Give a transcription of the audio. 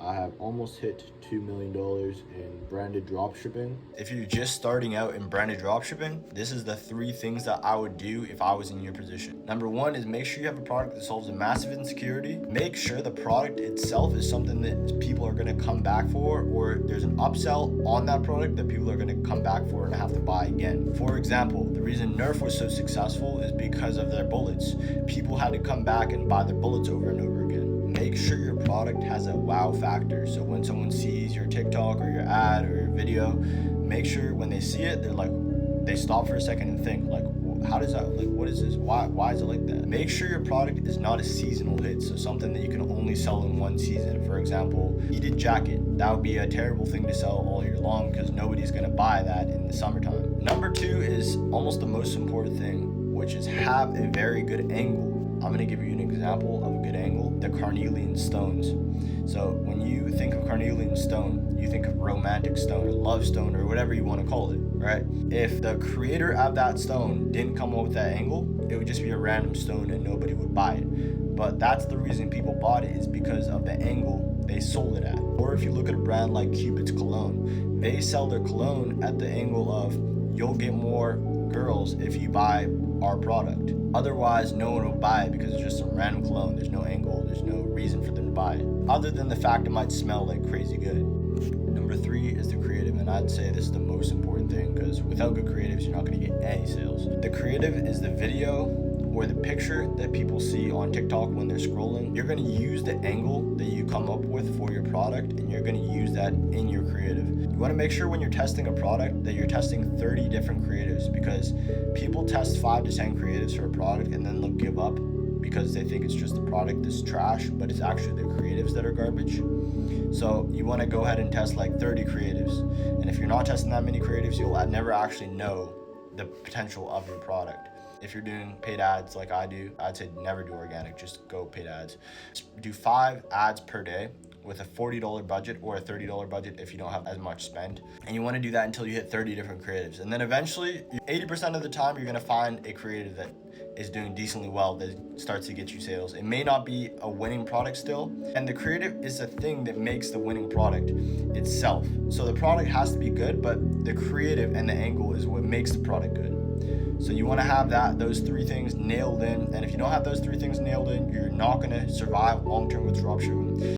I have almost hit $2 million in branded dropshipping. If you're just starting out in branded dropshipping, this is the 3 things that I would do if I was in your position. Number 1 is make sure you have a product that solves a massive insecurity. Make sure the product itself is something that people are going to come back for, or there's an upsell on that product that people are going to come back for and have to buy again. For example, the reason Nerf was so successful is because of their bullets. People had to come back and buy their bullets over and over again. Make sure your product has a wow factor. So when someone sees your TikTok or your ad or your video, make sure when they see it, they stop for a second and think like, how does that, what is this? Why is it like that? Make sure your product is not a seasonal hit. So something that you can only sell in one season. For example, heated jacket. That would be a terrible thing to sell all year long because nobody's going to buy that in the summertime. Number 2 is almost the most important thing, which is have a very good angle. I'm going to give you an example of a good angle, the carnelian stones. So when you think of carnelian stone, you think of romantic stone or love stone or whatever you want to call it, right? If the creator of that stone didn't come up with that angle, it would just be a random stone and nobody would buy it. But that's the reason people bought it, is because of the angle they sold it at. Or if you look at a brand like Cupid's Cologne, they sell their cologne at the angle of you'll get more girls if you buy our product. Otherwise, no one will buy it because it's just some random cologne. There's no angle, there's no reason for them to buy it, other than the fact it might smell like crazy good. Number 3 is the creative, and I'd say this is the most important thing because without good creatives, you're not going to get any sales. The creative is the video or the picture that people see on TikTok when they're scrolling. You're going to use the angle that you come up with for your product, and you're going to use that in your creative. You want to make sure when you're testing a product that you're testing 30 different creatives, because people test 5 to 10 creatives for a product and then they'll give up because they think it's just the product that's trash, but it's actually the creatives that are garbage. So you want to go ahead and test like 30 creatives. And if you're not testing that many creatives, you'll never actually know the potential of your product. If you're doing paid ads like I do, I'd say never do organic, just go paid ads. Do 5 ads per day with a $40 budget or a $30 budget if you don't have as much spend. And you want to do that until you hit 30 different creatives. And then eventually, 80% of the time, you're going to find a creative that is doing decently well, that starts to get you sales. It may not be a winning product still, and the creative is the thing that makes the winning product itself. So the product has to be good, but the creative and the angle is what makes the product good. So you want to have those 3 things nailed in, and if you don't have those 3 things nailed in, you're not going to survive long-term with dropshipping.